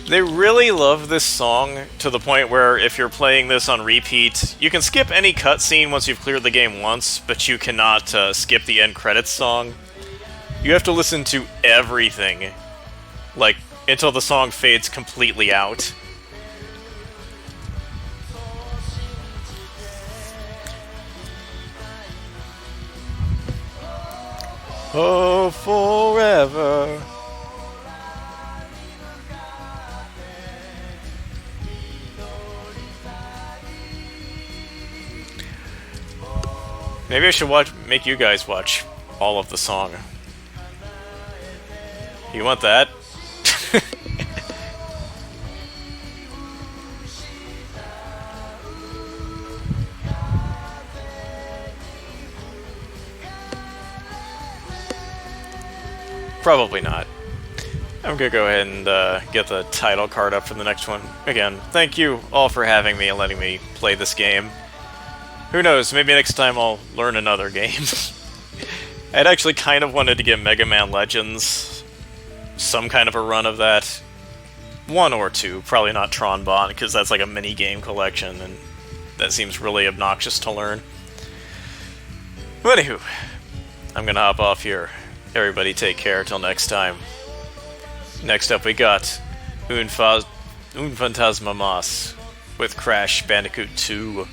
They really love this song to the point where if you're playing this on repeat, you can skip any cutscene once you've cleared the game once, but you cannot skip the end credits song. You have to listen to everything, like, until the song fades completely out. Oh, forever. Maybe I should make you guys watch all of the song. You want that? Probably not. I'm gonna go ahead and get the title card up for the next one. Again, thank you all for having me and letting me play this game. Who knows, maybe next time I'll learn another game. I'd actually kind of wanted to get Mega Man Legends, some kind of a run of that. One or two, probably not Tron Bond, because that's like a mini-game collection, and that seems really obnoxious to learn. But anywho, I'm gonna hop off here. Everybody take care till next time. Next up we got UnfantasmaMas with Crash Bandicoot 2.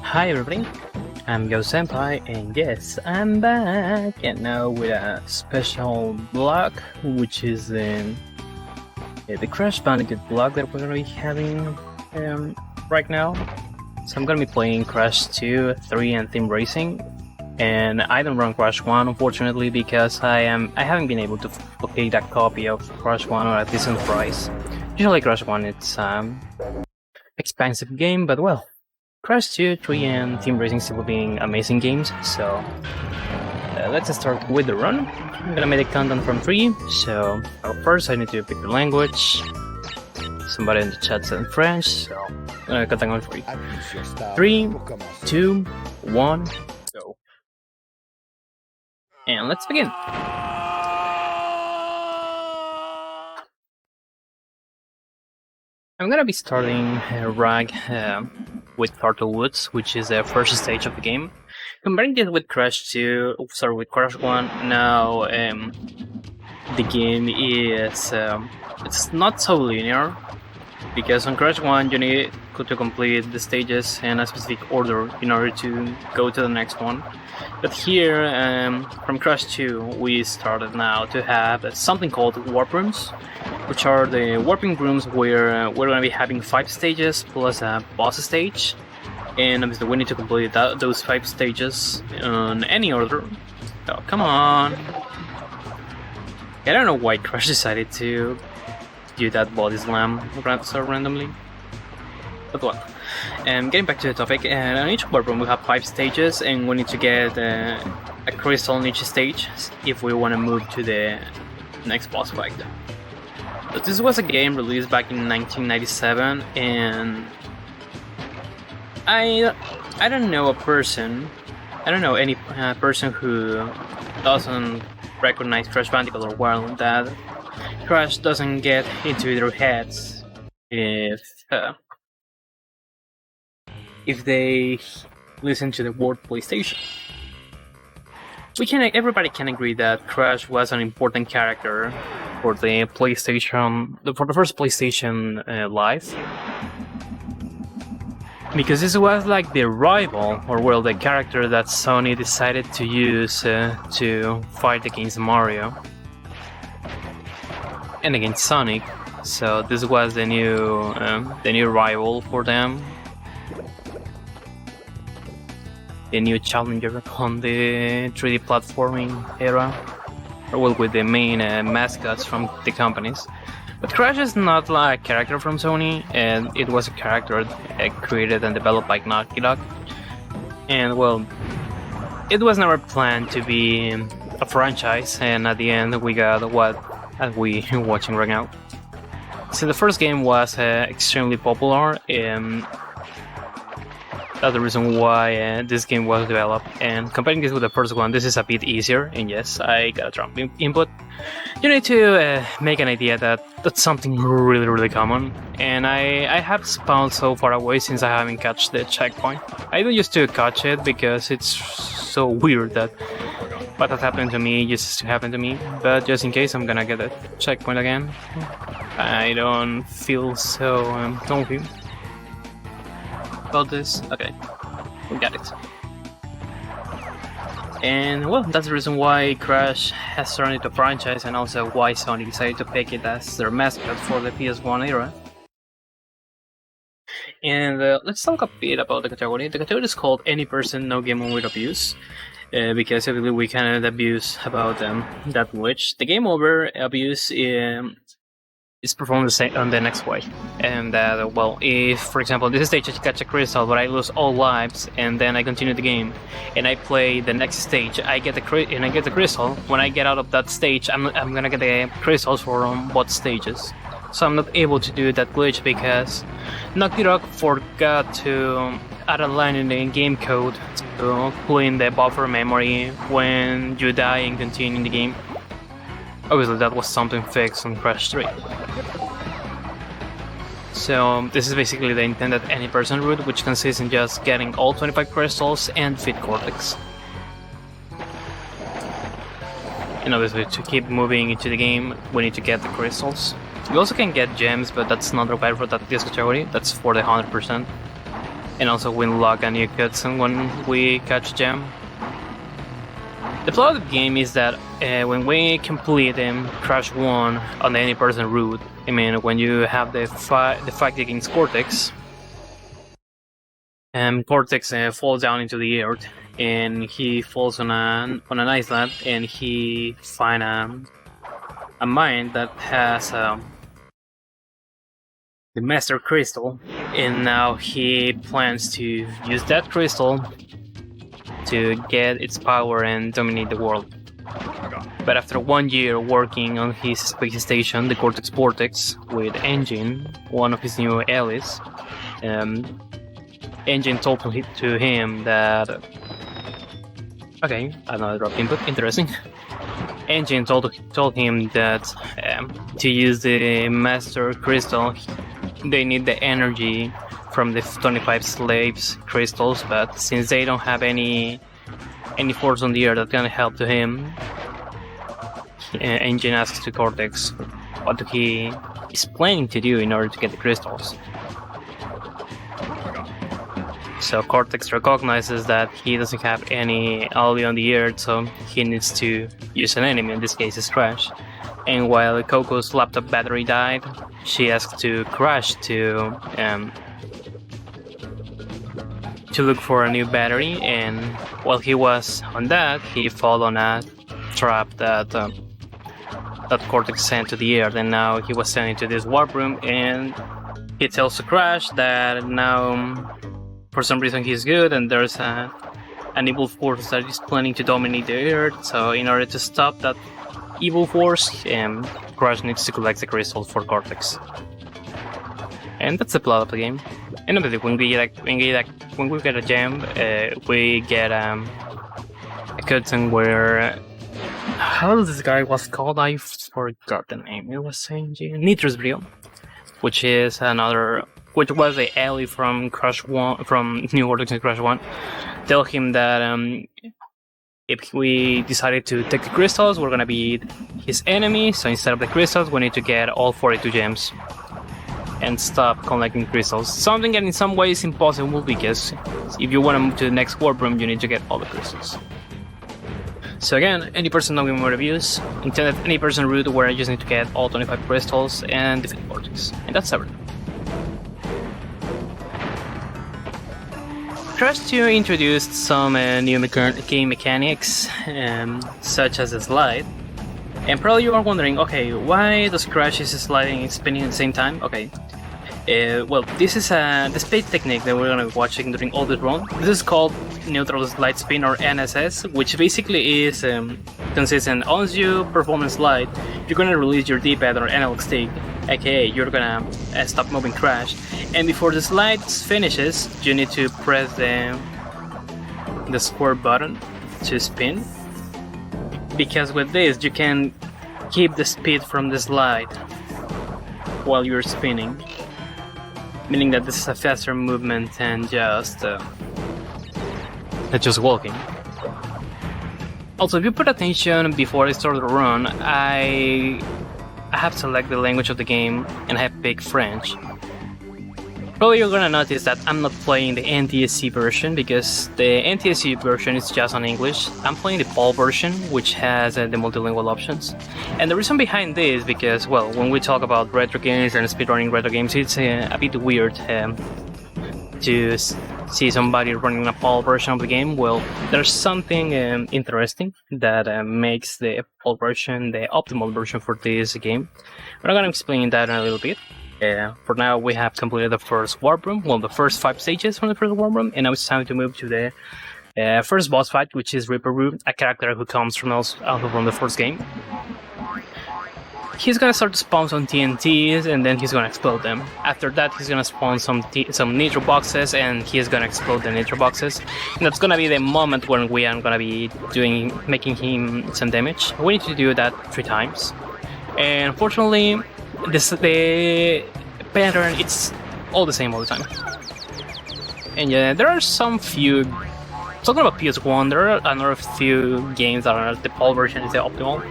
Hi everybody, I'm Yo Senpai, and yes, I'm back, and now with a special vlog, which is the Crash Bandicoot blog that we're gonna be having right now. So I'm gonna be playing Crash 2, 3, and Theme Racing, and I don't run Crash 1 unfortunately because I haven't been able to locate a copy of Crash 1 or a decent price. Usually Crash 1 it's expensive game, but well, Crash 2, 3, and Theme Racing still being amazing games. So let's start with the run. I'm gonna make the countdown from 3. So first I need to pick the language. Somebody in the chat said French, so I'm gonna count on 3. 3, 2, 1, go. And let's begin. I'm gonna be starting Rag with Turtle Woods, which is the first stage of the game. Comparing it with Crash 2, with Crash 1, now the game is it's not so linear, because on Crash 1 you need to complete the stages in a specific order in order to go to the next one. But here, from Crash 2, we started now to have something called Warp Rooms, which are the warping rooms where we're going to be having 5 stages plus a boss stage. And obviously we need to complete those 5 stages in any order. So, come on! I don't know why Crash decided to do that body slam so randomly. But well, getting back to the topic, on each warp room we have 5 stages, and we need to get a crystal on each stage if we want to move to the next boss fight. But this was a game released back in 1997, and I don't know any person who doesn't recognize Crash Bandicoot or well that Crash doesn't get into their heads if they listen to the word PlayStation. Everybody can agree that Crash was an important character for the PlayStation, for the first PlayStation life, because this was like the rival, or well, the character that Sony decided to use to fight against Mario and against Sonic. So this was the new rival for them, the new challenger on the 3D platforming era, or well, with the main mascots from the companies. But Crash is not like a character from Sony, and it was a character created and developed by Naughty Dog. And well, it was never planned to be a franchise, and at the end we got what we are watching right now. So the first game was extremely popular, and that's the reason why this game was developed. And comparing this with the first one, this is a bit easier, and yes, I got a Trump input. You need to make an idea that that's something really common, and I have spawned so far away since I haven't catched the checkpoint. I don't used to catch it because it's so weird that what has happened to me used to happen to me, but just in case I'm gonna get a checkpoint again. I don't feel so confused about this. Okay, we got it. And well, that's the reason why Crash has turned into a franchise, and also why Sony decided to pick it as their mascot for the PS1 era. And let's talk a bit about the category. The category is called Any Person No Game Over Abuse, because obviously we cannot abuse about that which. The game over abuse is performed on the next way. And well, if for example this stage I catch a crystal but I lose all lives, and then I continue the game and I play the next stage, I get the crystal. When I get out of that stage, I'm gonna get the crystals for both stages. So I'm not able to do that glitch because Naughty Dog forgot to add a line in the game code to pull in the buffer memory when you die and continue the game. Obviously that was something fixed on Crash 3. So this is basically the intended Any Person route, which consists in just getting all 25 crystals and Fit Cortex. And obviously to keep moving into the game, we need to get the crystals. You also can get gems, but that's not required for this category, that's for the 100%. And also we unlock a new cutscene when we catch gem. The plot of the game is that when we complete Crash 1 on the any person route, I mean when you have the fight against Cortex, Cortex falls down into the earth, and he falls on an island, and he finds a mine that has the Master Crystal, and now he plans to use that crystal to get its power and dominate the world. But after 1 year working on his space station, the Cortex Vortex, with Engine, one of his new allies, Engine told to him that... Okay, another drop input, interesting. Engine told him that to use the Master Crystal, they need the energy from the 25 slaves crystals, but since they don't have any force on the earth that's gonna help to him, Engine asks to Cortex what he is planning to do in order to get the crystals. So Cortex recognizes that he doesn't have any ally on the earth, so he needs to use an enemy, in this case it's Crash. And while Coco's laptop battery died, she asked to Crash to look for a new battery, and while he was on that, he fell on a trap that Cortex sent to the earth, and now he was sent into this warp room, and he tells to Crash that now for some reason he's good, and there's an evil force that is planning to dominate the earth, so in order to stop that evil force, Crash needs to collect the crystals for Cortex. And that's the plot of the game. And obviously, when we get a gem, we get a cutscene where... How this guy was called? I forgot the name. It was saying Nitrous Brio, which was the ally from Crash 1, from New Cortex and Crash 1. Tell him that if we decided to take the crystals, we're gonna be his enemy. So instead of the crystals, we need to get all 42 gems and stop collecting crystals. Something that in some ways is impossible, because if you want to move to the next warp room, you need to get all the crystals. So again, any person not giving more reviews, intended any person route where I just need to get all 25 crystals and defeat Vortex. And that's everything. Crash 2 introduced some new game mechanics, such as a slide. And probably you are wondering, okay, why does Crash is sliding and spinning at the same time? Okay. Well, this is the speed technique that we're gonna be watching during all this run. This is called Neutral Slide Spin, or NSS, which basically is consistent. Once you perform a slide, you're gonna release your D-pad or analog stick, aka you're gonna stop moving Crash. And before the slide finishes, you need to press the square button to spin. Because with this, you can keep the speed from the slide while you're spinning. Meaning that this is a faster movement than just walking. Also, if you put attention before I start the run, I have selected the language of the game and I have picked French. Probably you're gonna notice that I'm not playing the NTSC version, because the NTSC version is just on English. I'm playing the PAL version, which has the multilingual options. And the reason behind this is because, well, when we talk about retro games and speedrunning retro games, it's a bit weird to see somebody running a PAL version of the game. Well, there's something interesting that makes the PAL version the optimal version for this game. But I'm gonna explain that in a little bit. For now, we have completed the first warp room, well, the first 5 stages from the first warp room, and now it's time to move to the first boss fight, which is Reaper Root, a character who comes from the first game. He's gonna start to spawn some TNTs, and then he's gonna explode them. After that, he's gonna spawn some nitro boxes, and he's gonna explode the nitro boxes. And that's gonna be the moment when we are gonna be making him some damage. We need to do that 3 times. And unfortunately, the pattern, it's all the same all the time. And yeah, there are talking about PS1, there are another few games that are the PAL version is the optimal.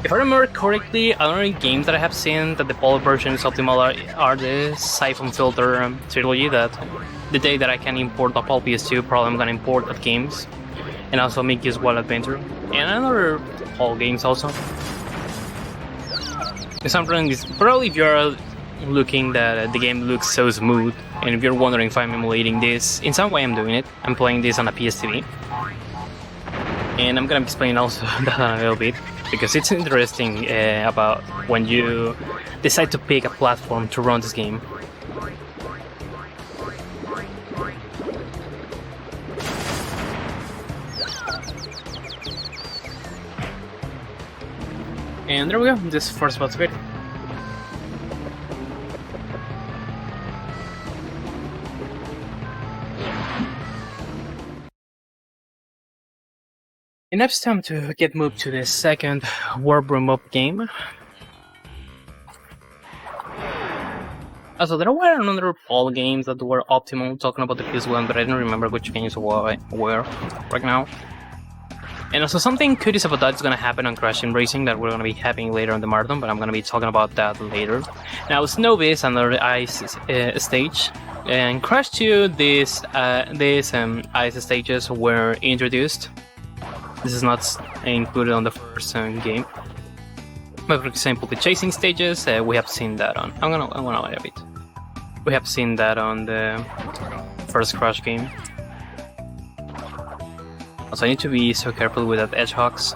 If I remember correctly, another games that I have seen that the PAL version is optimal are the Siphon Filter trilogy, that the day that I can import a PAL PS2, probably I'm gonna import that games. and also Mickey's Wild Adventure, and other Paul games also. Because I'm running this, probably if you're looking that the game looks so smooth, and if you're wondering if I'm emulating this, in some way I'm doing it. I'm playing this on a PSTV. And I'm gonna explain also that a little bit, because it's interesting about when you decide to pick a platform to run this game. And there we go, this first spot's good. And now it's time to get moved to the second Warp Room Up game. Also, there were another Paul games that were optimal, talking about the PS1, but I don't remember which games were right now. And also, something curious about that is going to happen on Crash Team Racing that we're going to be having later in the marathon, but I'm going to be talking about that later. Now, Snowy is another ice stage, and Crash 2, these ice stages were introduced. This is not included on the first game. But for example, the chasing stages, we have seen that on. I'm gonna wait a bit. We have seen that on the first Crash game. Also, I need to be so careful with that hedgehogs.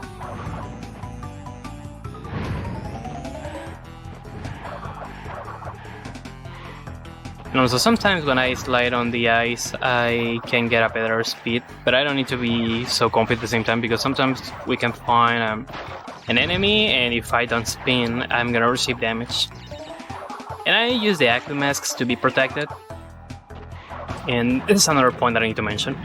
And also, sometimes when I slide on the ice, I can get a better speed, but I don't need to be so confident at the same time, because sometimes we can find an enemy, and if I don't spin, I'm gonna receive damage. And I use the active masks to be protected. And this is another point that I need to mention.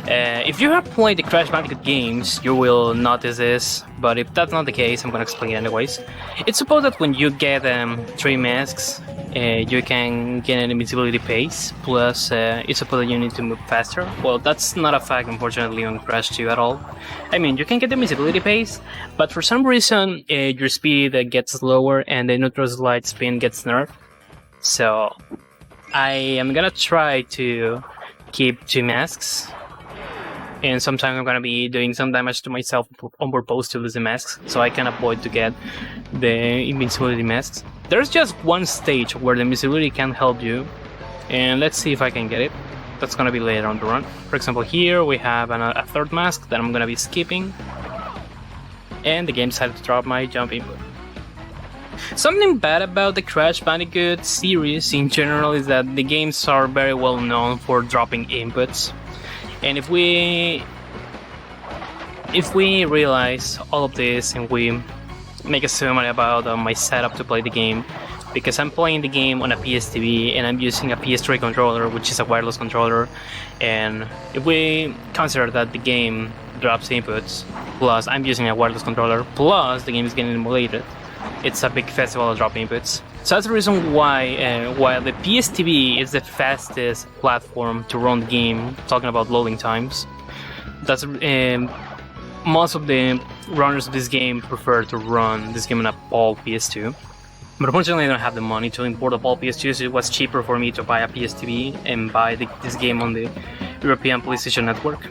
If you have played the Crash Bandicoot games, you will notice this, but if that's not the case, I'm gonna explain it anyways. It's supposed that when you get 3 masks, you can get an invisibility pace, plus it's supposed that you need to move faster. Well, that's not a fact, unfortunately, on Crash 2 at all. I mean, you can get the invisibility pace, but for some reason, your speed gets lower and the neutral slide spin gets nerfed. So I am gonna try to keep 2 masks, and sometimes I'm gonna be doing some damage to myself on purpose to lose the masks, so I can avoid to get the invincibility masks. There's just one stage where the invisibility can help you, and let's see if I can get it. That's gonna be later on the run. For example, here we have a third mask that I'm gonna be skipping, and the game decided to drop my jump input. Something bad about the Crash Bandicoot series in general is that the games are very well known for dropping inputs. And if we realize all of this and we make a summary about my setup to play the game, because I'm playing the game on a PSTV and I'm using a PS3 controller, which is a wireless controller, and if we consider that the game drops inputs, plus I'm using a wireless controller, plus the game is getting emulated, it's a big festival of drop inputs. So that's the reason why, while the PSTV is the fastest platform to run the game, talking about loading times, that's most of the runners of this game prefer to run this game on a PAL PS2. But unfortunately, I don't have the money to import a PAL PS2, so it was cheaper for me to buy a PSTV and buy this game on the European PlayStation Network.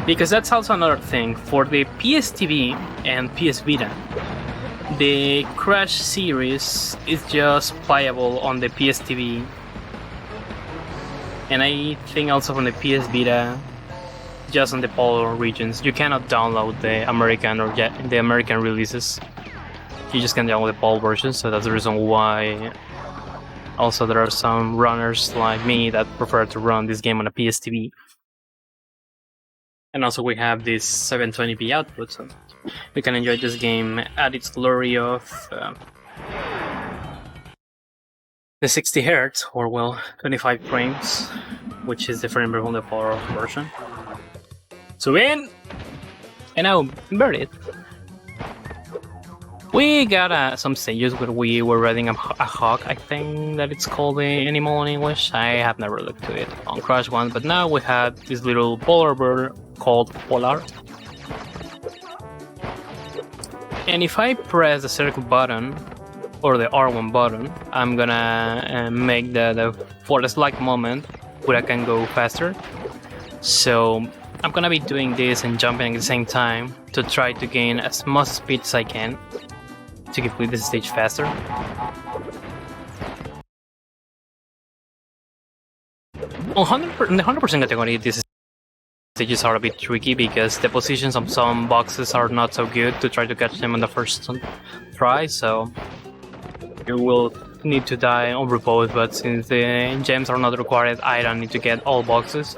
Because that's also another thing, for the PSTV and PS Vita, the Crash series is just playable on the PSTV, and I think also from the PS Vita, just on the PAL regions. You cannot download the American or the American releases. You just can download the PAL version, so that's the reason why also there are some runners like me that prefer to run this game on a PSTV. And also we have this 720p output, so we can enjoy this game at its glory of the 60 Hz, or well, 25 frames, which is different from the PAL version. So in, and now convert it. We got some stages where we were riding a hawk, I think that it's called the animal in English. I have never looked to it on Crash 1, but now we have this little polar bird called Polar. And if I press the circle button, or the R1 button, I'm gonna make for a slight moment where I can go faster. So I'm gonna be doing this and jumping at the same time to try to gain as much speed as I can to complete this stage faster. In the 100% category, these stages are a bit tricky because the positions of some boxes are not so good to try to catch them on the first try, so you will need to die over both, but since the gems are not required, I don't need to get all boxes.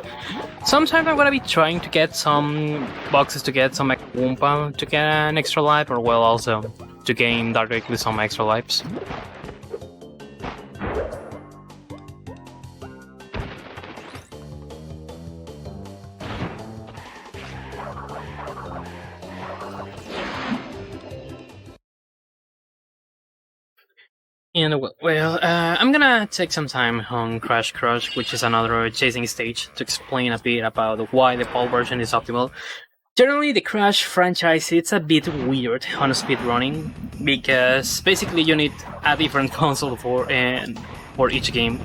Sometimes I'm gonna be trying to get some boxes to get some Wumpa to get an extra life, or well, also to gain directly some extra lives. And well, I'm gonna take some time on Crash Crush, which is another chasing stage, to explain a bit about why the PAL version is optimal. Generally, the Crash franchise it's a bit weird on speedrunning because basically you need a different console for each game.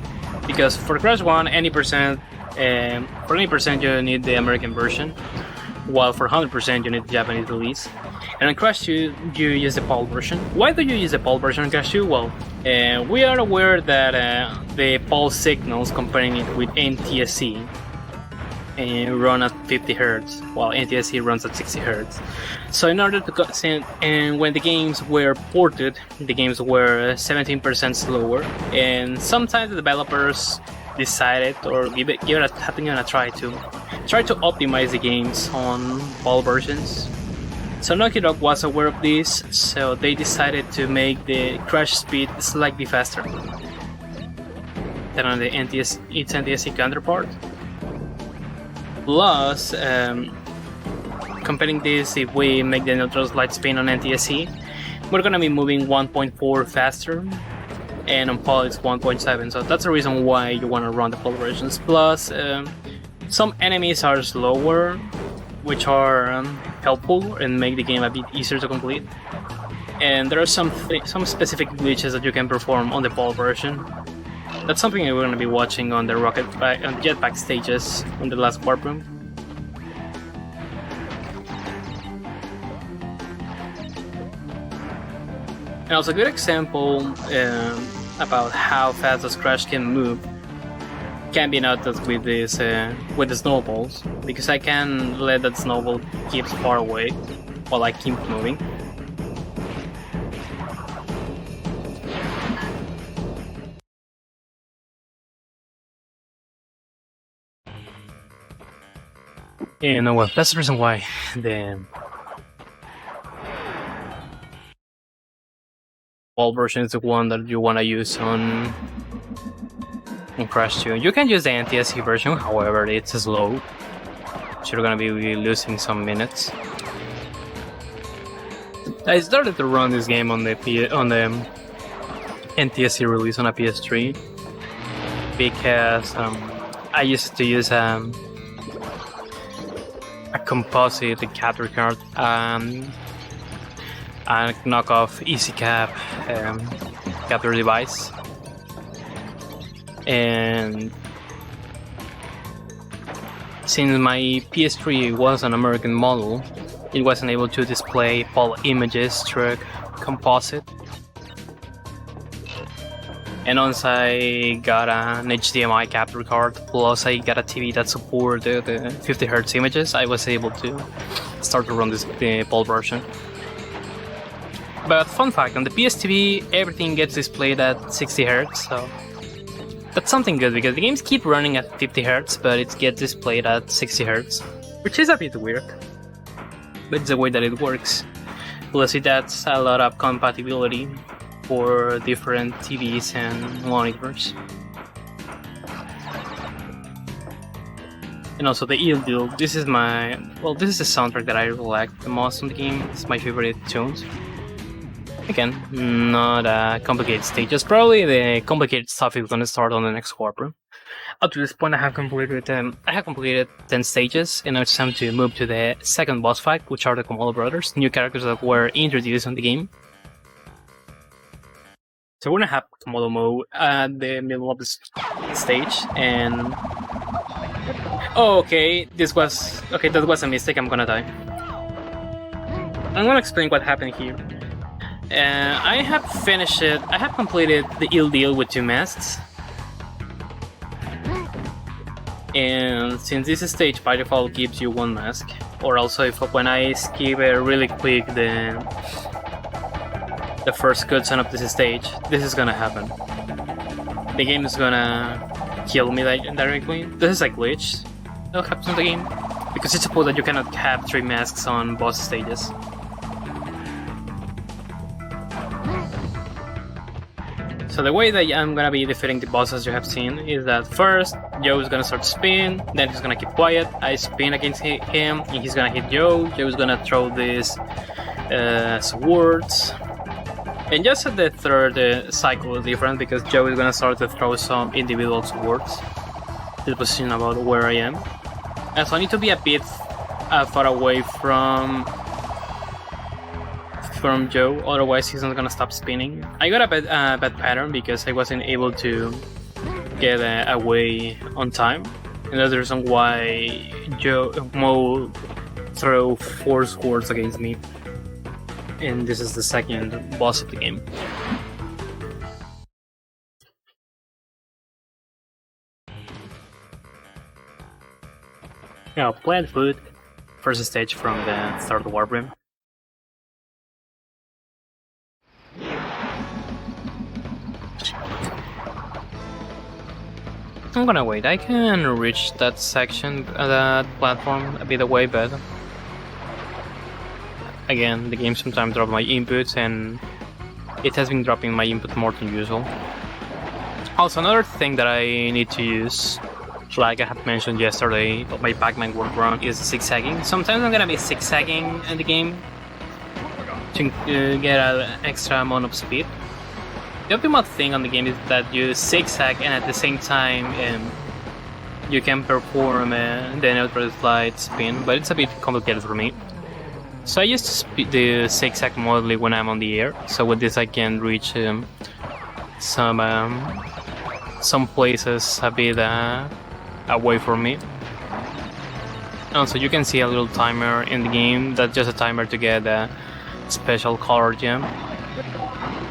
Because for Crash 1, for any percent you need the American version, while for 100% you need the Japanese release. And on Crash 2, you use the PAL version. Why do you use the PAL version on Crash 2? Well, we are aware that the PAL signals comparing it with NTSC run at 50 Hz, while NTSC runs at 60 Hz. So in order to and when the games were ported, the games were 17% slower, and sometimes the developers decided or give it a try to optimize the games on PAL versions. So Naughty Dog was aware of this, so they decided to make the Crash speed slightly faster than on the its NTSC counterpart. Plus, comparing this, if we make the neutral slide spin on NTSC, we're gonna be moving 1.4 faster, and on PAL it's 1.7, so that's the reason why you wanna run the PAL versions. Plus, some enemies are slower, which are helpful and make the game a bit easier to complete. And there are some specific glitches that you can perform on the PAL version. That's something we're going to be watching on the jetpack stages on the last warp room. And also a good example about how fast this Crash can move can be noticed with with the snowballs, because I can let that snowball keep far away while I keep moving. And well, that's the reason why the PAL version is the one that you want to use on Crash 2. You can use the NTSC version, however, it's slow, so you're gonna be losing some minutes. I started to run this game on the NTSC release on a PS3 because I used to use a composite capture card, a knockoff EasyCap capture device. And since my PS3 was an American model, it wasn't able to display PAL images through composite. And once I got an HDMI capture card, plus I got a TV that supported the 50 Hz images, I was able to start to run the PAL version. But fun fact, on the PS TV, everything gets displayed at 60 Hz, so that's something good, because the games keep running at 50 Hz, but it gets displayed at 60 Hz, which is a bit weird, but it's the way that it works. Plus it adds a lot of compatibility for different TVs and monitors. And also the deal. This is the soundtrack that I really like the most in the game. It's my favorite tunes. Again, not complicated stages. Probably the complicated stuff is gonna start on the next warp room. Up to this point, I have completed 10 stages, and now it's time to move to the second boss fight, which are the Komodo brothers, new characters that were introduced in the game. So we're gonna have Komodo mode at the middle of the stage, and Oh, okay, that was a mistake. I'm gonna die. I'm gonna explain what happened here. I have finished it. I have completed the ill deal with 2 masks. And since this stage by default gives you 1 mask, or also if when I skip really quick the first cutscene of this stage, this is gonna happen. The game is gonna kill me directly. This is a glitch that happens in the game, because it's supposed that you cannot have 3 masks on boss stages. So the way that I'm gonna be defeating the bosses you have seen is that first, Joe is gonna start to spin, then he's gonna keep quiet, I spin against him, and he's gonna hit Joe, Joe's gonna throw these swords. And just at the third cycle is different, because Joe is gonna start to throw some individual swords to the position about where I am. And so I need to be a bit far away from Joe, otherwise he's not gonna stop spinning. I got a bad pattern because I wasn't able to get away on time, and that's the reason why Mo threw 4 swords against me, and this is the second boss of the game. Now, plant food, first stage from the third warp rim. I'm gonna wait. I can reach that section, that platform a bit away, but again, the game sometimes drops my inputs, and it has been dropping my input more than usual. Also, another thing that I need to use, like I had mentioned yesterday, my Pac-Man workaround, is zigzagging. Sometimes I'm gonna be zigzagging in the game to get an extra amount of speed. The optimal thing on the game is that you zigzag and at the same time you can perform the neutral slide spin, but it's a bit complicated for me. So I use the zigzag mostly when I'm on the air, so with this I can reach some places a bit away from me. Also, you can see a little timer in the game, that's just a timer to get a special color gem.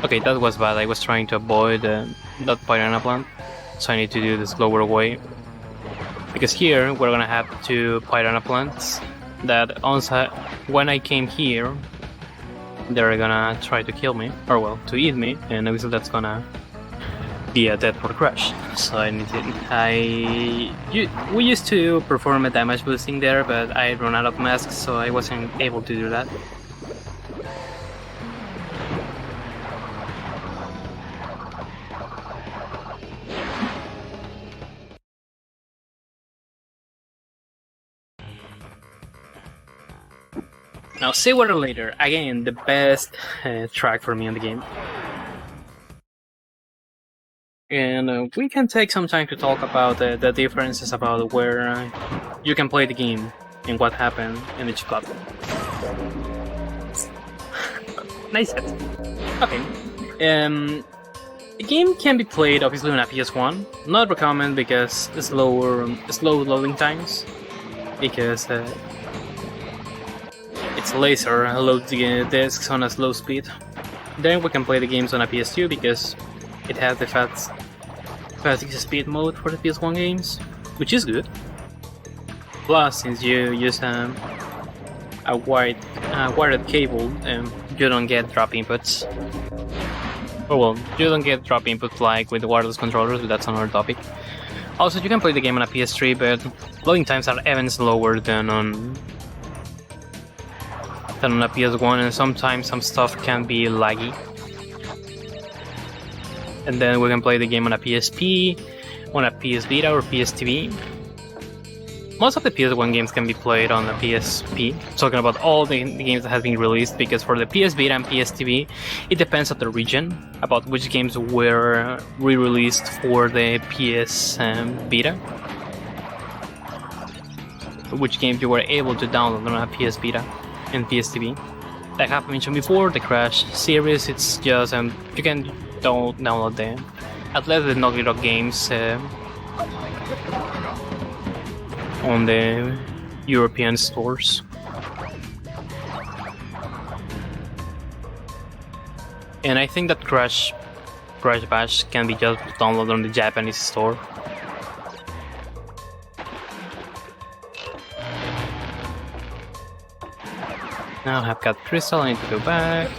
Okay, that was bad. I was trying to avoid that piranha plant, so I need to do the slower way. Because here we're gonna have 2 piranha plants that also, when I came here, they're gonna try to kill me, or well, to eat me, and obviously that's gonna be a dead for Crash. So I need to. We used to perform a damage boosting there, but I ran out of masks, so I wasn't able to do that. Now, Seawater Later, again, the best track for me in the game. And we can take some time to talk about the differences about where you can play the game and what happened in each platform. Nice hit. Okay. The game can be played obviously on a PS1. Not recommend because slow loading times. Because it's laser, loads the discs on a slow speed. Then we can play the games on a PS2 because it has the fast speed mode for the PS1 games, which is good. Plus, since you use a wired cable, you don't get drop inputs. Oh well, you don't get drop inputs like with the wireless controllers, but that's another topic. Also, you can play the game on a PS3, but loading times are even slower than on a PS1, and sometimes some stuff can be laggy. And then we can play the game on a PSP, on a PS Vita or PSTV. Most of the PS1 games can be played on the PSP. Talking about all the games that have been released, because for the PS Vita and PSTV, it depends on the region about which games were re-released for the PS Vita, which games you were able to download on a PS Vita and PSTV. Like I have mentioned before, the Crash series, it's just you can download them. At least the Naughty Dog games. on the European stores. And I think that Crash Bash can be just downloaded on the Japanese store. Now I've got Crystal, I need to go back.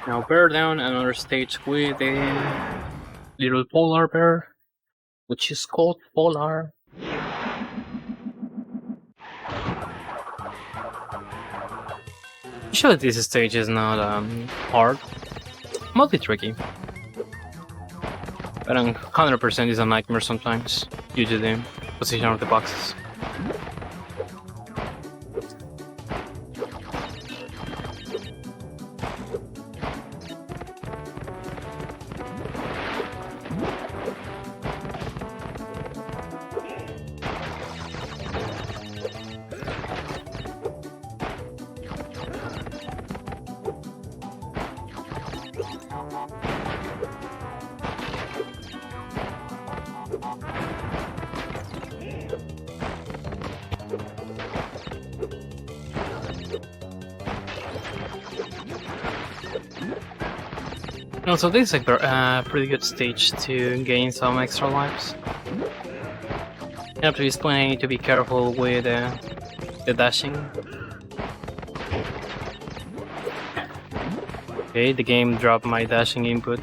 Now bear down another stage with a little polar bear, which is called Polar. Usually this stage is not hard, mostly tricky. But 100% is a nightmare sometimes, due to the position of the boxes. Also, this is a pretty good stage to gain some extra lives. Up to this point, I need to be careful with the dashing. Okay, the game dropped my dashing input.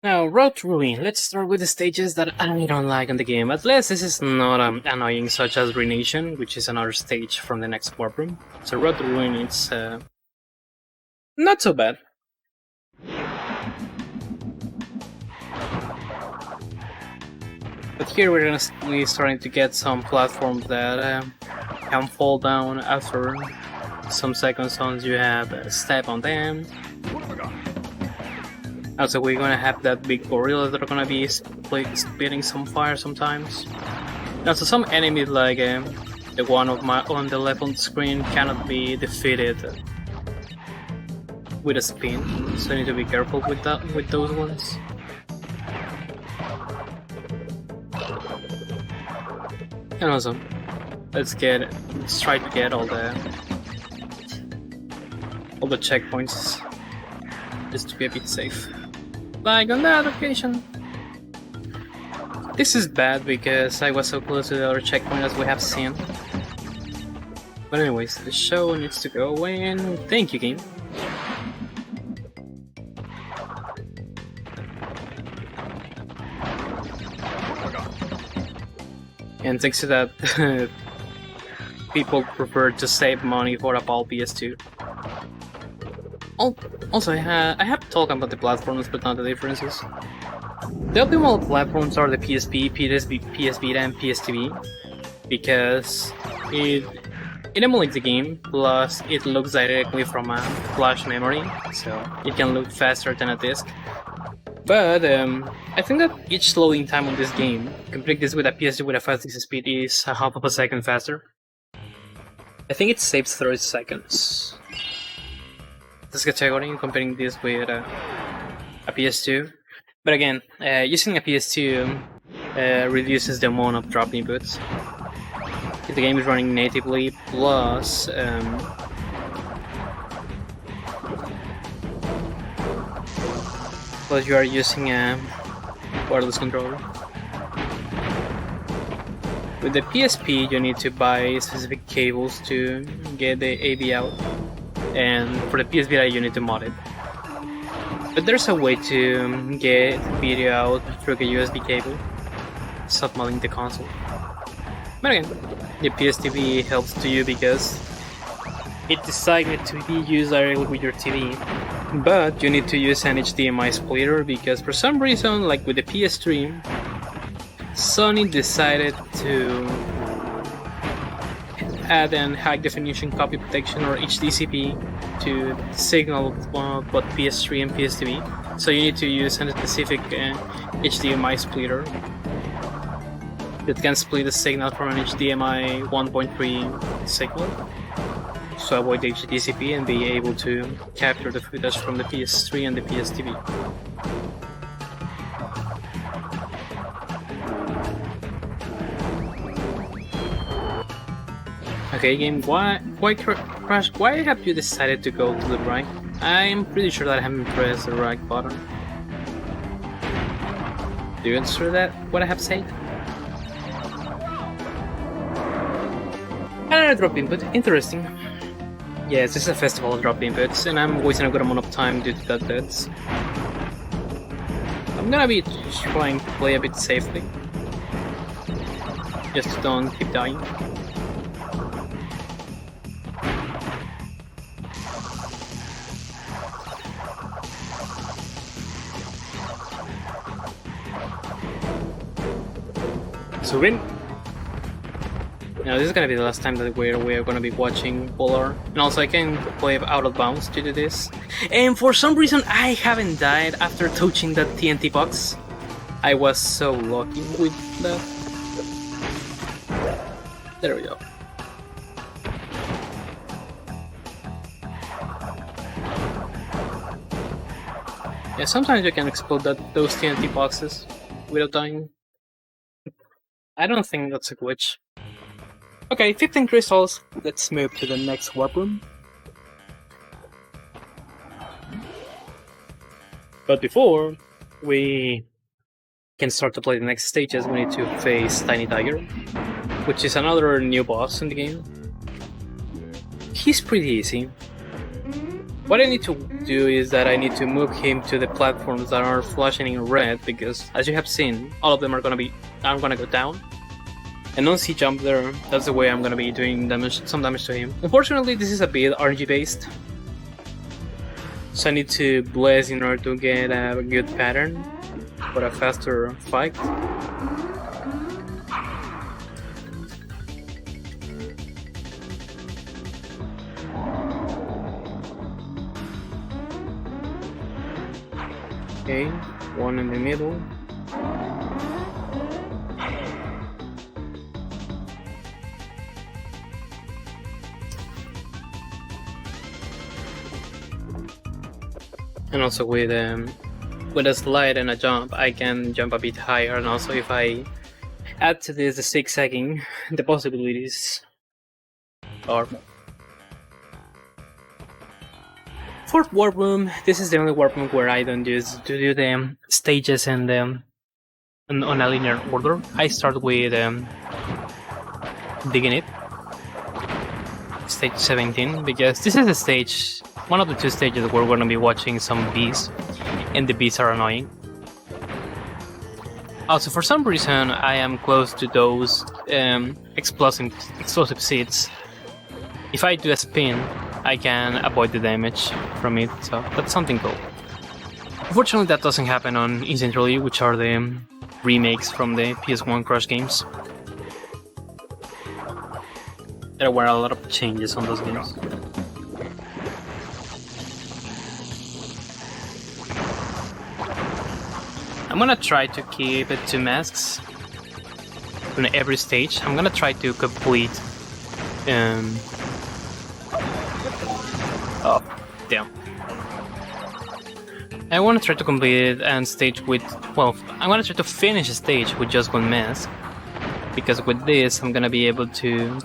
Now, Road to Ruin. Let's start with the stages that I don't like in the game. At least this is not annoying, such as Ruination, which is another stage from the next warp room. So Road to Ruin, it's not so bad. But here we're starting to get some platforms that can fall down after some seconds once you have a step on them. Also, we're gonna have that big gorilla that are gonna be spitting some fire sometimes. Also, some enemies like the one on the left on the screen cannot be defeated with a spin, so I need to be careful with those ones. And also, let's try to get all the checkpoints just to be a bit safe. Like on that occasion. This is bad because I was so close to the other checkpoint as we have seen. But anyways, the show needs to go away, and thank you, game. And thanks to that, people prefer to save money for a PAL PS2. Also, I have talked about the platforms, but not the differences. The optimal platforms are the PSP, PS Vita, and PS TV, because it emulates the game, plus it looks directly from a flash memory, so it can look faster than a disc. But I think that each loading time on this game, complete this with a PS2 with a fast disc speed, is a half of a second faster. I think it saves 30 seconds. This category, comparing this with a PS2. But again, using a PS2 reduces the amount of drop inputs. If the game is running natively, plus you are using a wireless controller. With the PSP, you need to buy specific cables to get the AV out, and for the PS Vita, you need to mod it. But there's a way to get video out through a USB cable, stop modding the console. But again, the PSTV helps to you because it decided to be used directly with your TV. But you need to use an HDMI splitter because for some reason, like with the PS3, Sony decided to add an high definition copy protection or HDCP to signal both PS3 and PSTV. So you need to use a specific HDMI splitter that can split the signal from an HDMI 1.3 signal, so avoid the HDCP and be able to capture the footage from the PS3 and the PSTV. Okay, game, why Crash, why have you decided to go to the right? I'm pretty sure that I haven't pressed the right button. Do you understand that, what I have said? Another drop input, interesting. Yes, this is a festival of drop inputs, and I'm wasting a good amount of time due to that. I'm gonna be trying to play a bit safely. Just don't keep dying. So win. Now this is gonna be the last time that we're gonna be watching Polar, and also I can play out of bounds to do this. And for some reason I haven't died after touching that TNT box. I was so lucky with that. There we go. Yeah, sometimes you can explode those TNT boxes without dying. I don't think that's a glitch. Okay, 15 crystals. Let's move to the next warp room. But before we can start to play the next stages, we need to face Tiny Tiger, which is another new boss in the game. He's pretty easy. What I need to do is that I need to move him to the platforms that are flashing in red, because as you have seen, all of them are gonna go down. And once he jumps there, that's the way I'm gonna be doing some damage to him. Unfortunately, this is a bit RNG based, so I need to bless in order to get a good pattern for a faster fight. Okay, one in the middle. And also with a slide and a jump, I can jump a bit higher. And also if I add to this the zigzagging, the possibilities are more. Fourth warp room. This is the only warp room where I don't use to do the stages and on a linear order. I start with digging it, stage 17, because this is the stage, one of the two stages where we're going to be watching some bees, and the bees are annoying. Also, for some reason, I am close to those explosive seeds. If I do a spin, I can avoid the damage from it, so that's something cool. Unfortunately, that doesn't happen on Instant Relay, which are the remakes from the PS1 Crash games. There were a lot of changes on those games. I'm gonna try to keep it to masks on every stage. I'm gonna try to complete. Oh, damn. I wanna try to complete it and stage with. Well, I'm gonna try to finish a stage with just one mask, because with this, I'm gonna be able to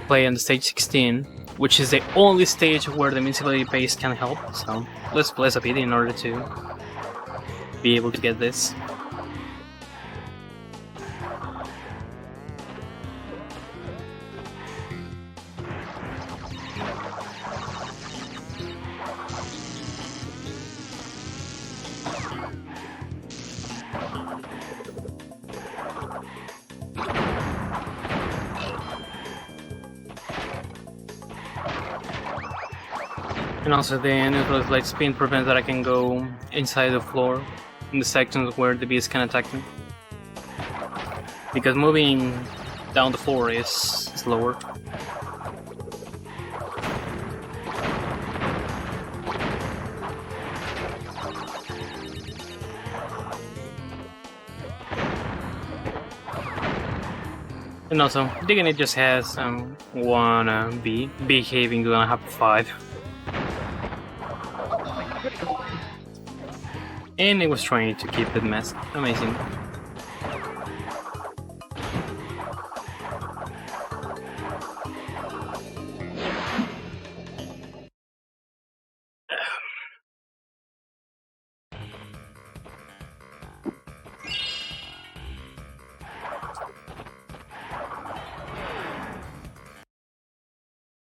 play on the stage 16, which is the only stage where the invincibility base can help. So let's bless a bit in order to be able to get this. And also the neutral light spin prevents that I can go inside the floor in the sections where the beast can attack me. Because moving down the floor is slower. And also, Digging it just has one bee. Behaving gonna have 5. And it was trying to keep it mask. Amazing.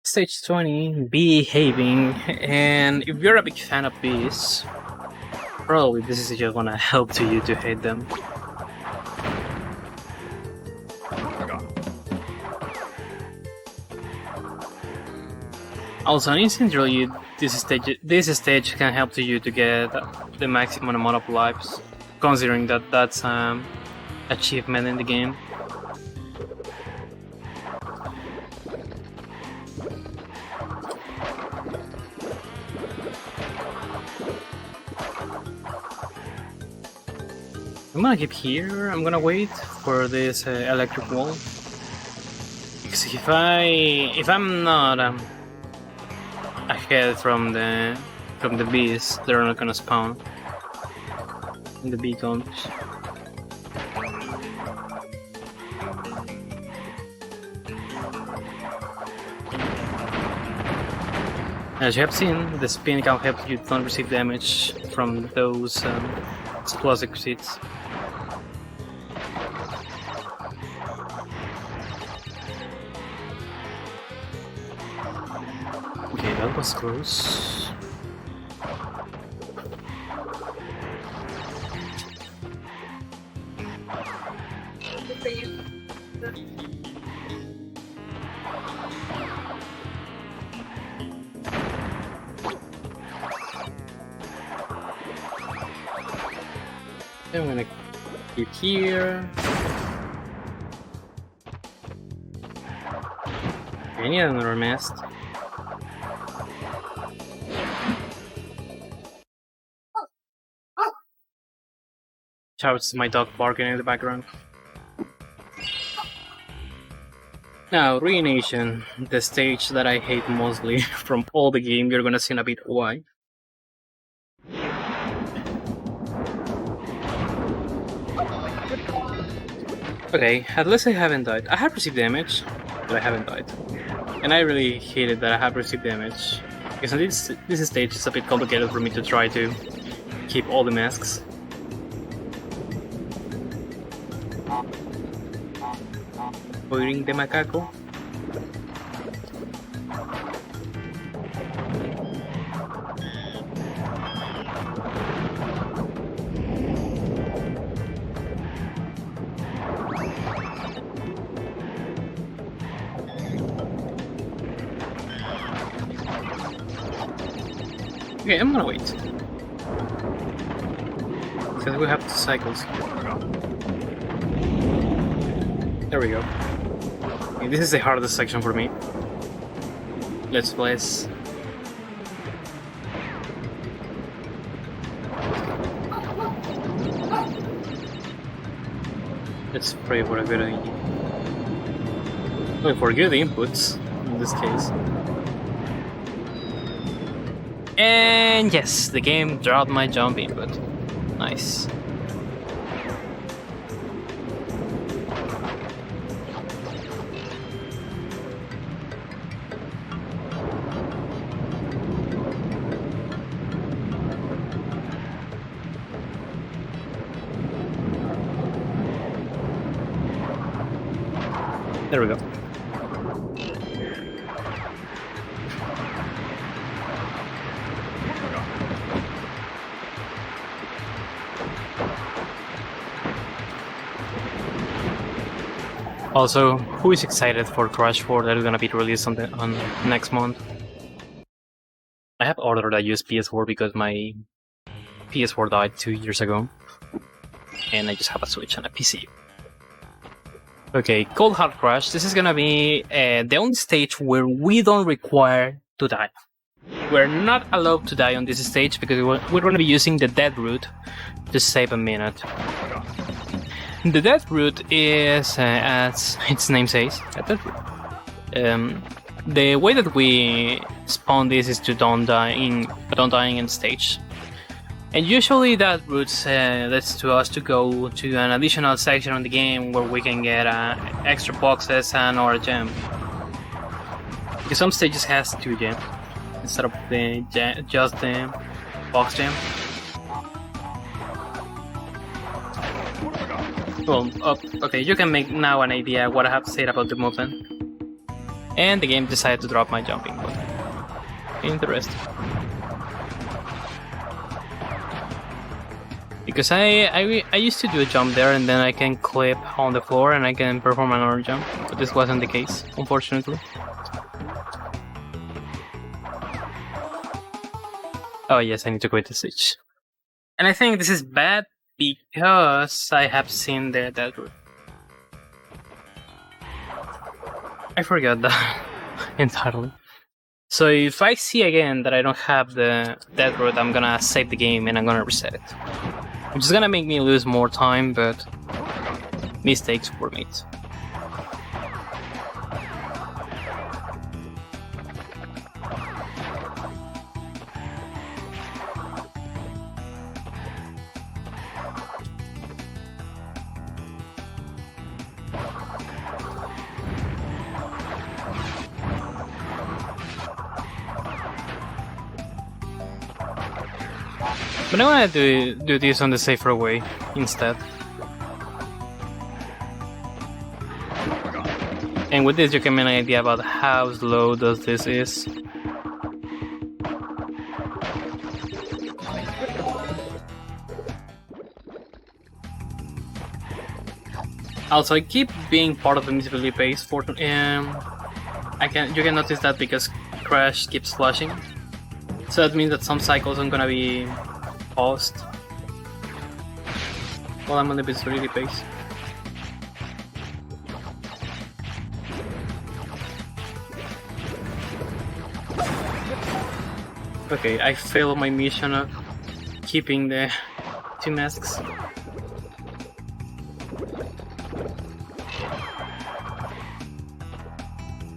Stage 20, Behaving, and if you're a big fan of bees, probably this is just gonna help to you to hate them. Also, an instant really, this stage can help to you to get the maximum amount of lives, considering that that's achievement in the game. I'm gonna keep here. I'm gonna wait for this electric wall, because if I'm not ahead from the bees, they're not gonna spawn in the beacons. As you have seen, the spin can help you not receive damage from those explosive seeds. Okay, that was close. I'm gonna keep here. I need another mast. Shouts my dog barking in the background. Now, Ruination, the stage that I hate mostly from all the game. You're gonna see in a bit why. Okay, at least I haven't died. I have received damage, but I haven't died. And I really hated that I have received damage, because this stage is a bit complicated for me to try to keep all the masks. Avoiding the macaco. Okay, I'm gonna wait. Because we have 2 cycles here. There we go. Okay, this is the hardest section for me. Let's place. Let's pray for a good idea. Well, for good inputs, in this case. And yes, the game dropped my jump input. Nice. There we go. Also, who is excited for Crash 4 that is gonna be released on next month? I have ordered a used PS4 because my PS4 died 2 years ago, and I just have a Switch and a PC. Okay, Cold Hard Crash. This is gonna be the only stage where we don't require to die. We're not allowed to die on this stage because we're gonna be using the death route to save a minute. The death route is, as its name says, a death route. The way that we spawn this is to don't dying in stage. And usually that route leads to us to go to an additional section on the game where we can get extra boxes and or a gem. Because some stages has 2 gems instead of just the box gem. Well, okay, you can make now an idea what I have to say about the movement. And the game decided to drop my jumping button. Interesting. Because I used to do a jump there and then I can clip on the floor and I can perform another jump, but this wasn't the case, unfortunately. Oh yes, I need to quit the stage. And I think this is bad because I have seen that route. I forgot that entirely. So if I see again that I don't have that route, I'm gonna save the game and I'm gonna reset it. Which is gonna make me lose more time, but mistakes were made. But I want to do this on the safer way instead. And with this you can get an idea about how slow this is. Also, I keep being part of the invisibility base for you can notice that because Crash keeps flashing. So that means that some cycles are gonna be paused while I'm on the visibility base. Okay, I failed my mission of keeping the 2 masks.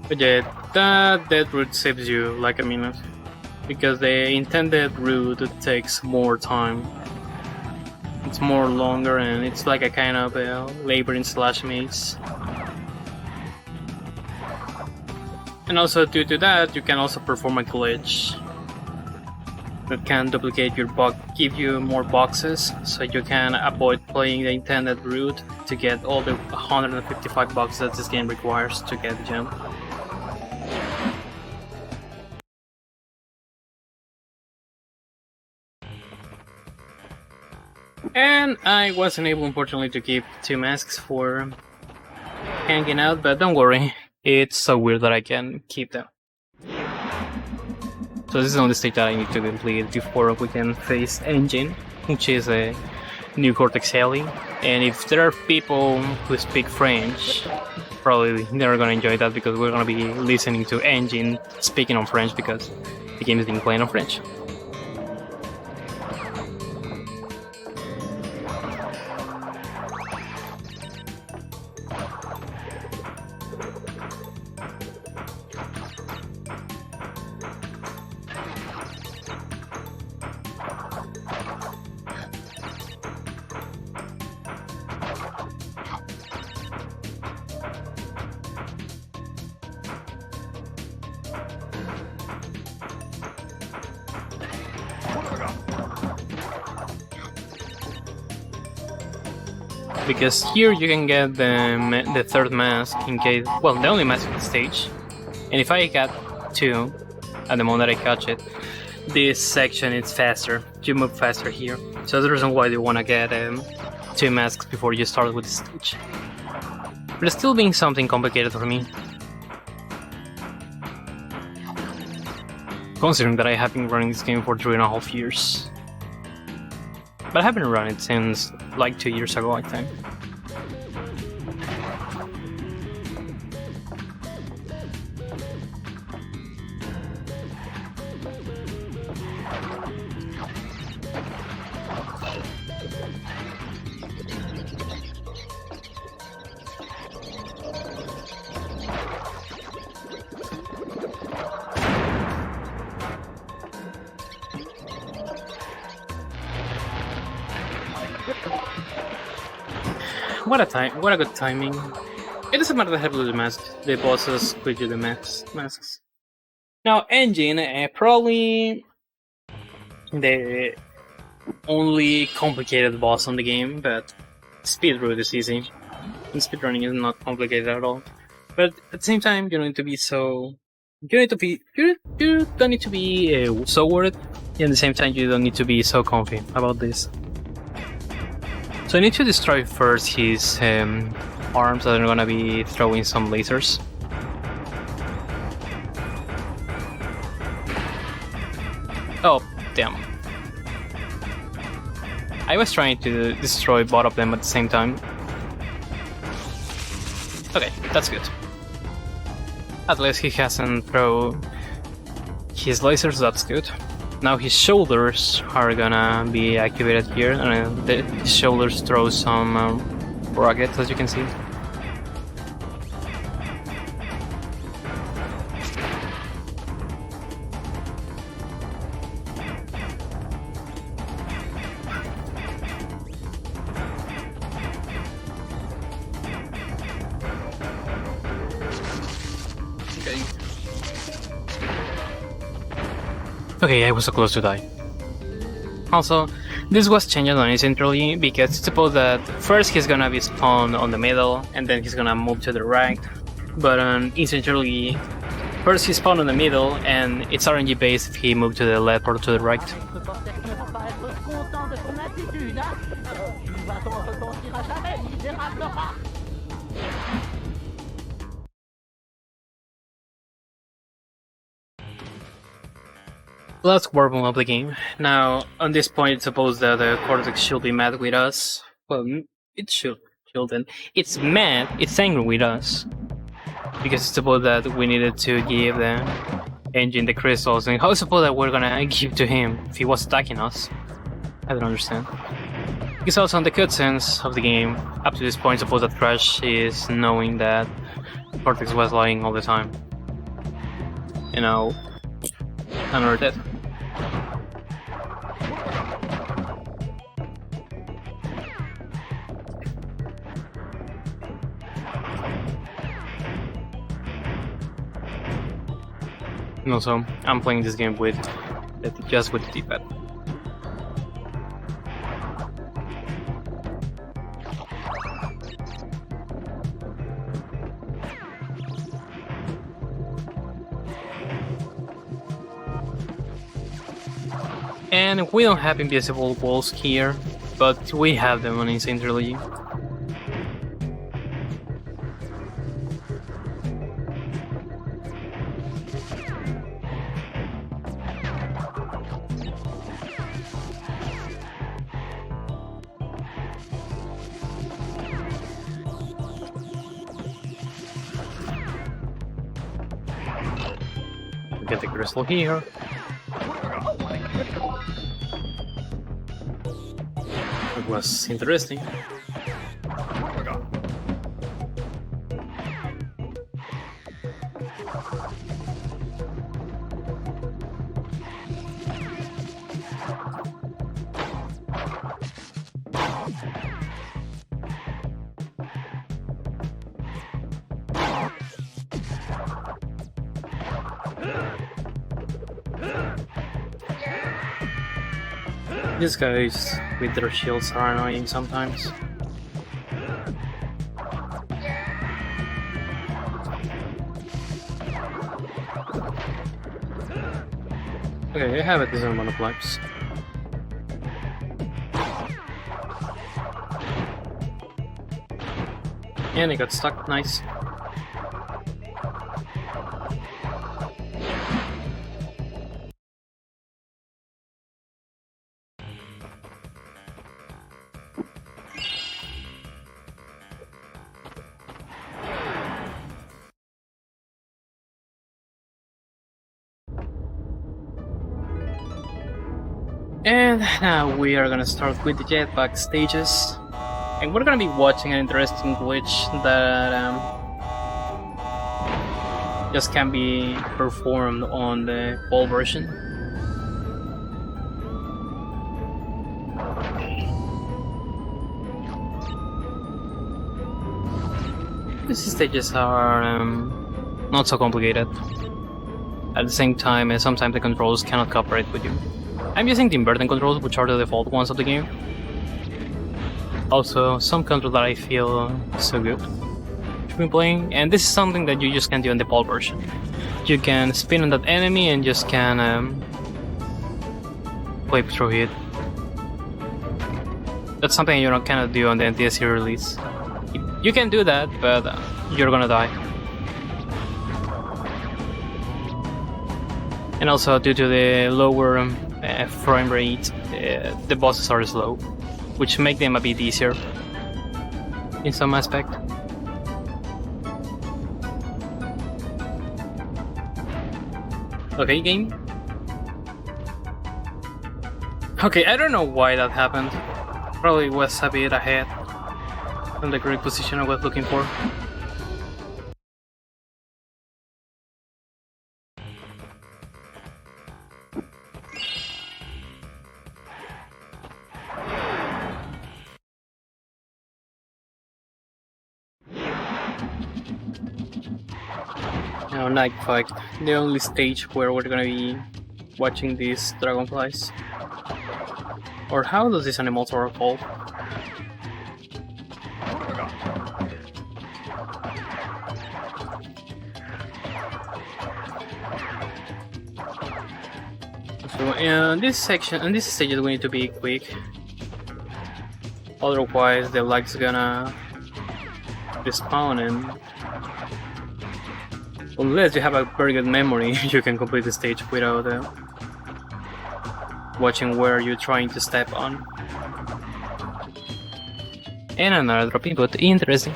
But yeah, that route saves you like a minute. Because the intended route takes more time. It's more longer and it's like a kind of a labyrinth slash maze. And also due to that, you can also perform a glitch that can duplicate your give you more boxes, so you can avoid playing the intended route to get all the 155 boxes that this game requires to get the gem. And I wasn't able, unfortunately, to keep 2 masks for hanging out, but don't worry, it's so weird that I can keep them. So this is the only stage that I need to complete before we can face Engine, which is a new Cortex Heli. And if there are people who speak French, probably they're gonna enjoy that because we're gonna be listening to Engine speaking on French because the game is being played on French. Because here you can get the third mask in case, well, the only mask in the stage. And if I got 2 at the moment that I catch it, this section is faster. You move faster here. So that's the reason why you want to get 2 masks before you start with the stage. But it's still being something complicated for me. considering that I have been running this game for 3.5 years. But I haven't run it since like 2 years ago, I think. What a good timing. It doesn't matter the head of the mask, the bosses quick the masks. Now, engine, probably the only complicated boss on the game, but speedrun is easy. And speedrunning is not complicated at all. But at the same time, you don't need to be so. You don't need to be so worried. And at the same time, you don't need to be so confident about this. So I need to destroy first his arms that are gonna be throwing some lasers. Oh, damn. I was trying to destroy both of them at the same time. Okay, that's good. At least he hasn't thrown his lasers, that's good. Now his shoulders are gonna be activated here, and his shoulders throw some rockets, as you can see. Okay, I was so close to die. Also, this was changed on his intro because it's supposed that first he's gonna be spawned on the middle and then he's gonna move to the right. But essentially, first he's spawned on the middle and it's RNG based if he moved to the left or to the right. Last warble of the game. Now, on this point, it's supposed that the Cortex should be mad with us. Well, it shouldn't. It's mad, it's angry with us. Because it's supposed that we needed to give the engine the crystals, and how is it supposed that we're gonna give to him if he was attacking us? I don't understand. Because also on the cutscenes of the game, up to this point, suppose that Crash is knowing that Cortex was lying all the time. You know, and we're dead. And also, I'm playing this game with just with the D-pad. And we don't have invisible walls here, but we have them on Insane Trilogy. Get the crystal here. It was interesting. These guys with their shields are annoying sometimes. Okay, I have a decent amount of lives. And I got stuck, nice. And now we are gonna start with the jetpack stages. And we're gonna be watching an interesting glitch that just can be performed on the full version. These stages are not so complicated. At the same time, sometimes the controls cannot cooperate with you. I'm using the inverting controls, which are the default ones of the game. Also, some controls that I feel so good to be playing, and this is something that you just can't do in the PAL version. You can spin on that enemy and just can whip through it. That's something you cannot do on the NTSC release. You can do that, but you're gonna die. And also, due to the lower frame rate, the bosses are slow, which make them a bit easier in some aspect. Okay, game. Okay, I don't know why that happened. Probably was a bit ahead from the correct position I was looking for. Now, Night Fight, the only stage where we're gonna be watching these dragonflies. Or how does these animals are called? So in this section, in this stage, we need to be quick. Otherwise, the lag's gonna respawn, and unless you have a very good memory, you can complete the stage without watching where you're trying to step on. And another drop input, interesting.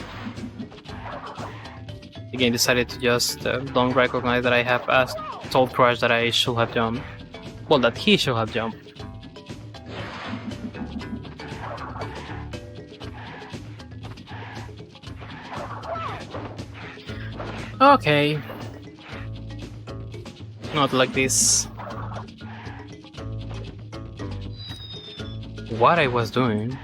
The game decided to just don't recognize that I have told Crash that I should have jumped. Well, that he should have jumped. Okay. Not like this. What I was doing?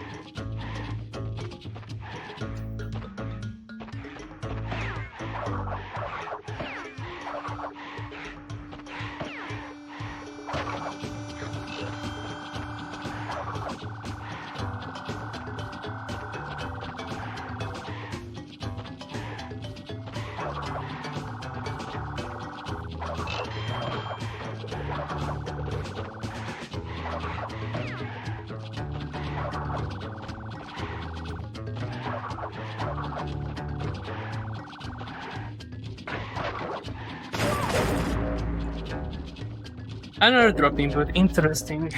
Another drop input, interesting.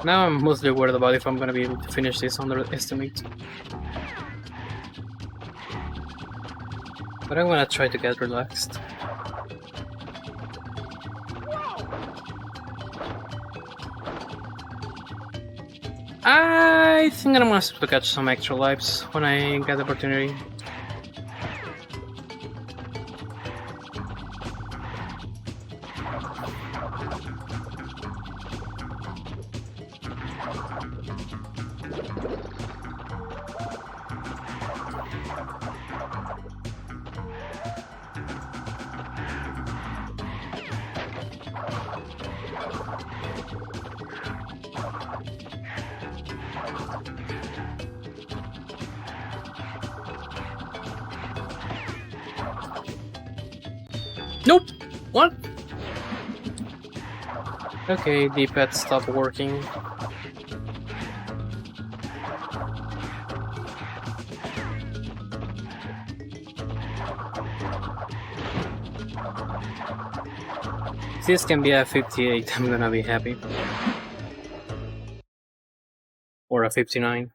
Now I'm mostly worried about if I'm gonna be able to finish this underestimate. But I'm gonna try to get relaxed. I think I'm gonna start to catch some extra lives when I get the opportunity. Nope! What? Okay, the pad stopped working. If this can be a 58, I'm gonna be happy. Or a 59.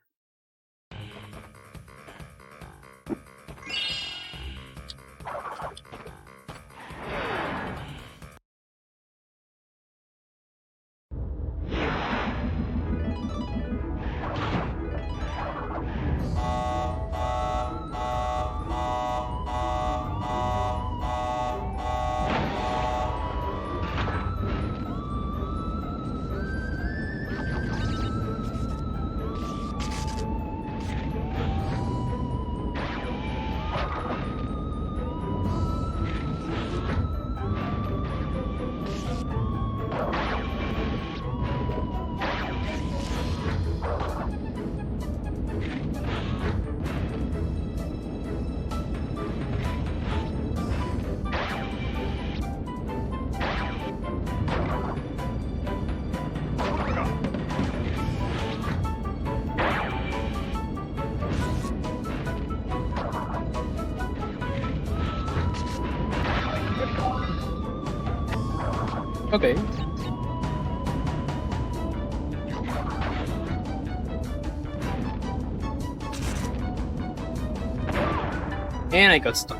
Okay. And I got stuck.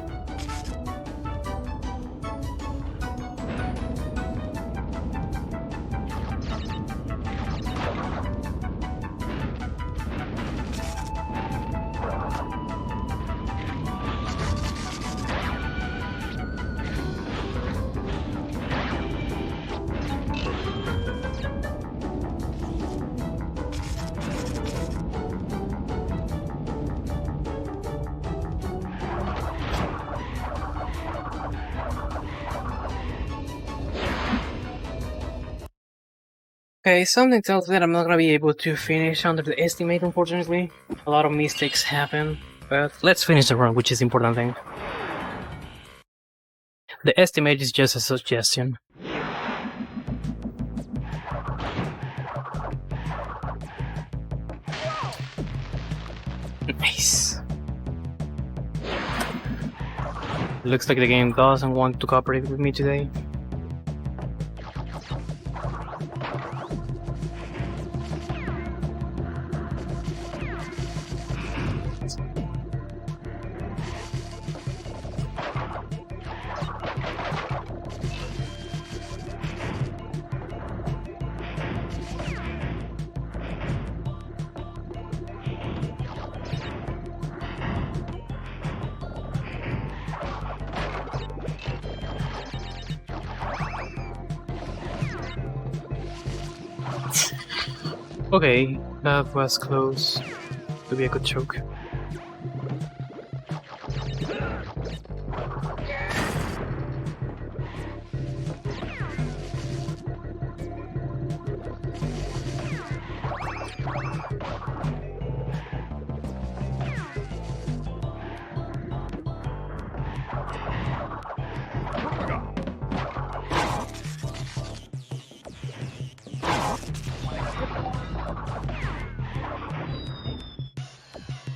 Okay, something tells me that I'm not gonna be able to finish under the estimate, unfortunately. A lot of mistakes happen, but let's finish the run, which is the important thing. The estimate is just a suggestion. Nice. Looks like the game doesn't want to cooperate with me today. Okay, that was close to be a good choke.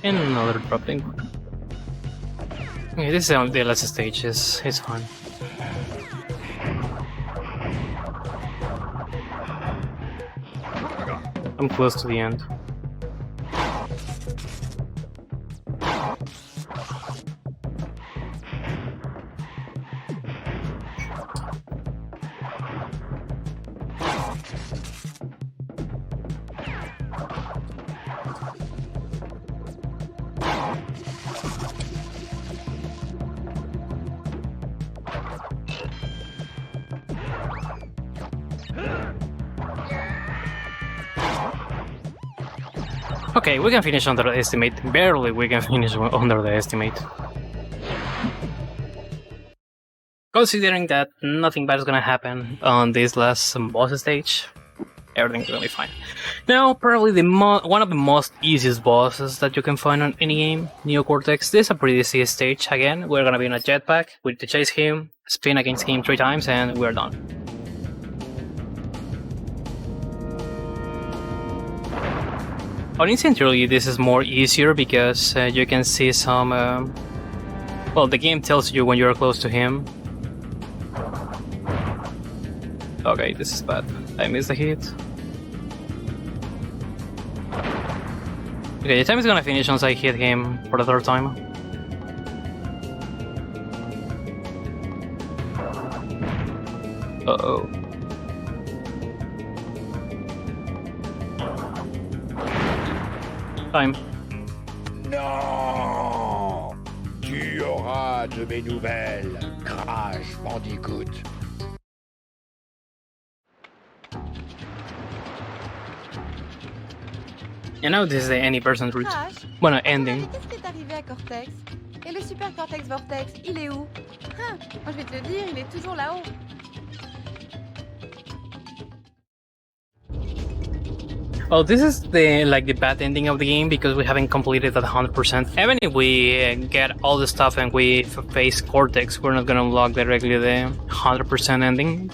And another dropping. Okay, this is the last stage, it's fun. I'm close to the end. Okay, we can finish under the estimate. Barely we can finish under the estimate. Considering that nothing bad is gonna happen on this last boss stage, everything's gonna be fine. Now, probably one of the most easiest bosses that you can find on any game, Neocortex. This is a pretty easy stage. Again, we're gonna be in a jetpack, we need to chase him, spin against him 3 times, and we're done. Unintentionally, this is more easier because you can see some... well, the game tells you when you're close to him. Okay, this is bad. I missed the hit. Okay, the time is gonna finish once I hit him for the 3rd time. Uh-oh. Time. Non! Tu auras de mes nouvelles, Crash Bandicoot. You know this is the any person route. Crash, Bueno, ending. qu'est-ce qui est arrivé à Cortex? Et le super Cortex Vortex, il est où? Moi je vais te le dire, il est toujours là-haut. Well, this is the bad ending of the game because we haven't completed at 100%. Even if we get all the stuff and we face Cortex, we're not gonna unlock directly the 100% ending.